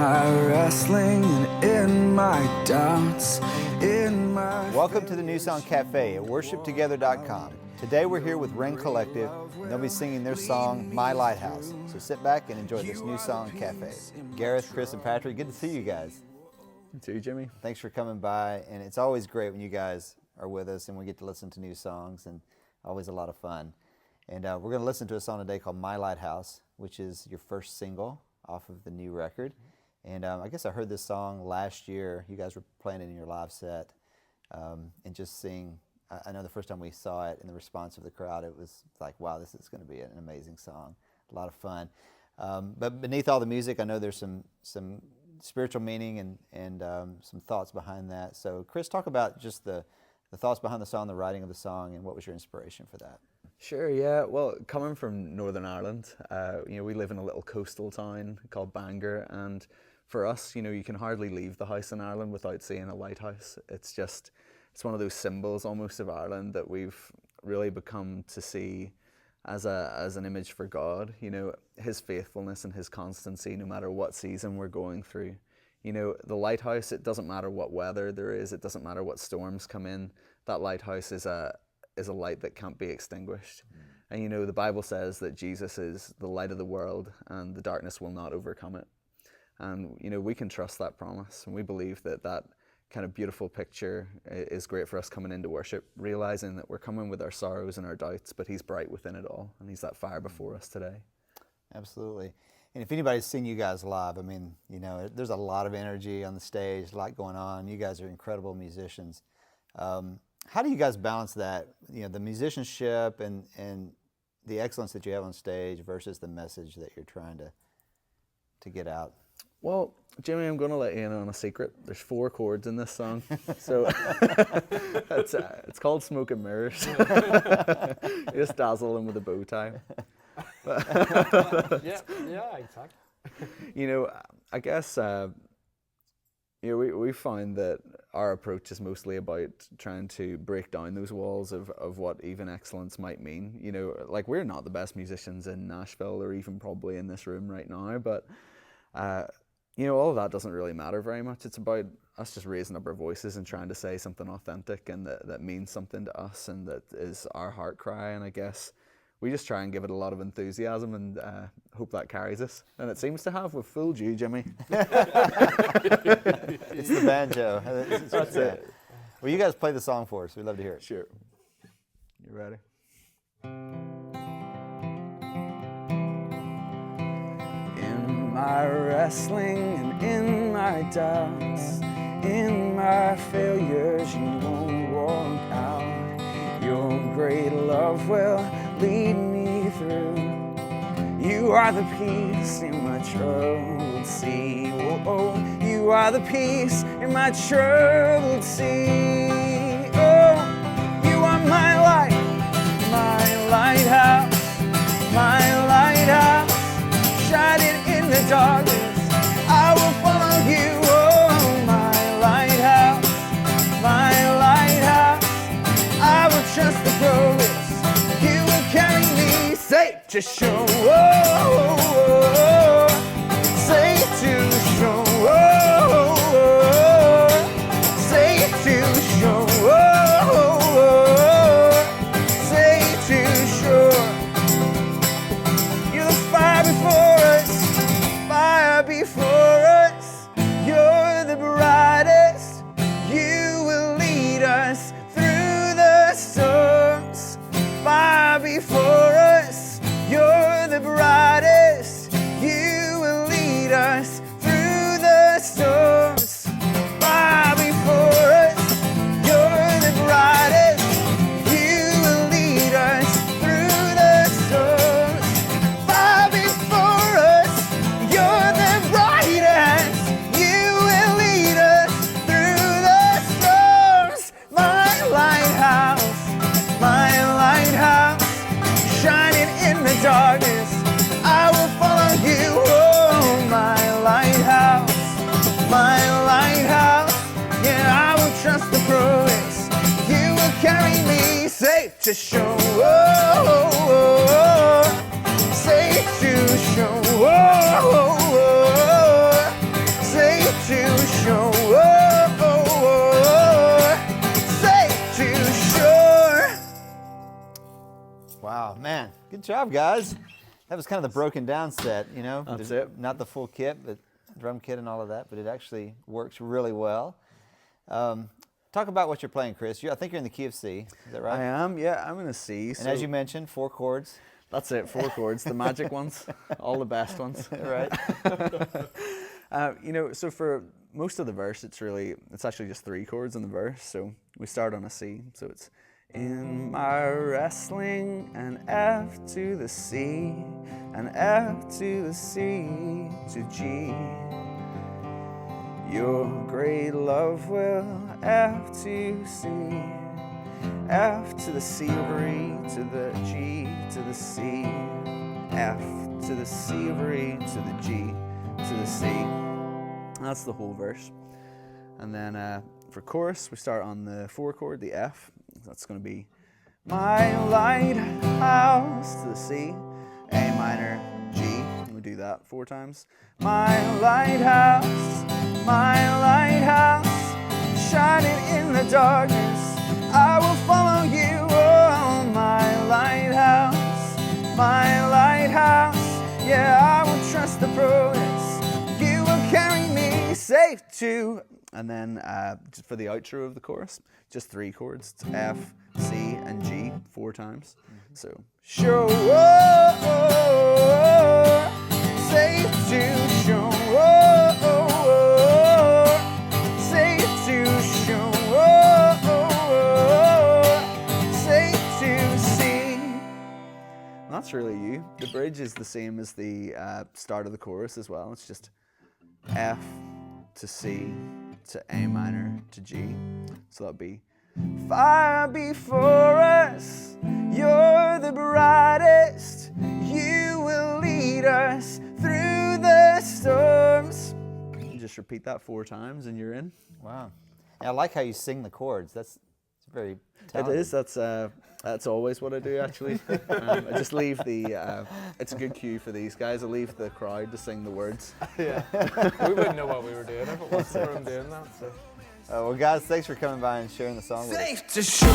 my wrestling and in my doubts, in my... Welcome to the New Song Cafe at worshiptogether.com. Today we're here with Rend Collective, and they'll be singing their song, My Lighthouse. So sit back and enjoy this New Song Cafe. Gareth, Chris, and Patrick, good to see you guys. You too, Jimmy. Thanks for coming by, and it's always great when you guys are with us and we get to listen to new songs, and always a lot of fun. And we're going to listen to a song today called My Lighthouse, which is your first single off of the new record. And I guess I heard this song last year. You guys were playing it in your live set, and just seeing, I know the first time we saw it and the response of the crowd, it was like, wow, this is going to be an amazing song. A lot of fun. But beneath all the music, I know there's some spiritual meaning and some thoughts behind that. So Chris, talk about just the thoughts behind the song, the writing of the song, and what was your inspiration for that? Sure, yeah. Well, coming from Northern Ireland, we live in a little coastal town called Bangor, and for us, you can hardly leave the house in Ireland without seeing a lighthouse. It's one of those symbols almost of Ireland that we've really become to see as an image for God. His faithfulness and his constancy, no matter what season we're going through. The lighthouse, it doesn't matter what weather there is, it doesn't matter what storms come in, that lighthouse is a light that can't be extinguished. And the Bible says that Jesus is the light of the world and the darkness will not overcome it. And we can trust that promise, and we believe that kind of beautiful picture is great for us coming into worship, realizing that we're coming with our sorrows and our doubts, but he's bright within it all, and he's that fire before us today. Absolutely. And if anybody's seen you guys live, there's a lot of energy on the stage, a lot going on. You guys are incredible musicians. How do you guys balance that, the musicianship and the excellence that you have on stage versus the message that you're trying to get out? Well, Jimmy, I'm going to let you in on a secret. There's 4 chords in this song, so it's called Smoke and Mirrors. You just dazzle them with a bow tie. Yeah, exactly. I guess we find that our approach is mostly about trying to break down those walls of what even excellence might mean. We're not the best musicians in Nashville or even probably in this room right now, but all of that doesn't really matter very much. It's about us just raising up our voices and trying to say something authentic and that means something to us and that is our heart cry. And I guess we just try and give it a lot of enthusiasm and hope that carries us. And it seems to have. We've fooled you, Jimmy. It's the banjo. That's it. Well, you guys play the song for us. We'd love to hear it. Sure. You ready? In my wrestling and in my doubts, in my failures, you won't walk out. Your great love will lead me through. You are the peace in my troubled sea. Oh, you are the peace in my troubled sea. Oh, you are my light, my lighthouse, my lighthouse, shining in the darkness. I will follow you. Oh, my lighthouse, my lighthouse. I will trust the progress. You will carry me safe to shore. Oh, oh, oh. Safe to shore. Oh, oh, oh. Safe to shore. Oh, oh, oh. Safe to shore. You're the fire before us, fire before us. You're the brightest. You will lead us through the storms. Fire before us, you're the brightest. You will lead us through the storms. Fire before us, you're the brightest. You will lead us through the storms. Fire before us, you're the brightest. You will lead us through the storms. My lighthouse, my lighthouse, shining in the darkness. I will follow you. Oh, my lighthouse, my lighthouse. Yeah, I will trust the progress. You will carry me safe to shore. Oh, oh, oh. Safe to shore. Oh, oh, oh. Good job, guys. That was kind of the broken down set, you know. That's it. Not the full kit, but drum kit and all of that, but it actually works really well. Talk about what you're playing, Chris. I think you're in the key of C. Is that right? I am, yeah, I'm in a C. And as you mentioned, 4 chords. That's it, 4 chords, the magic ones, all the best ones. Right. You know, so for most of the verse, it's actually just 3 chords in the verse. So we start on a C. So it's in my wrestling, an F to the C, an F to the C to G. Your great love will F to C, F to the C over E to the G to the C, F to the C over E to the G to the C. That's the whole verse. And then for chorus, we start on the 4 chord, the F. That's going to be my lighthouse to the C, A minor, G. And we do that 4 times. My lighthouse, shining in the darkness, I will follow you. Oh, my lighthouse, yeah, I will trust the progress. You will carry me safe to. And then for the outro of the chorus, just 3 chords. It's F, C, and G 4 times. So, show, safe to show, safe to show, safe to see. And that's really you. The bridge is the same as the start of the chorus as well. It's just F to C to A minor to G. So that'd be fire before us, you're the brightest, you will lead us through the storms. You just repeat that 4 times and you're in. Wow. Yeah, I like how you sing the chords. That's very talented. It is. That's always what I do, actually. I just leave the. It's a good cue for these guys. I leave the crowd to sing the words. Yeah. We wouldn't know what we were doing if it wasn't for him doing that. So. Well, guys, thanks for coming by and sharing the song with us. Safe to show.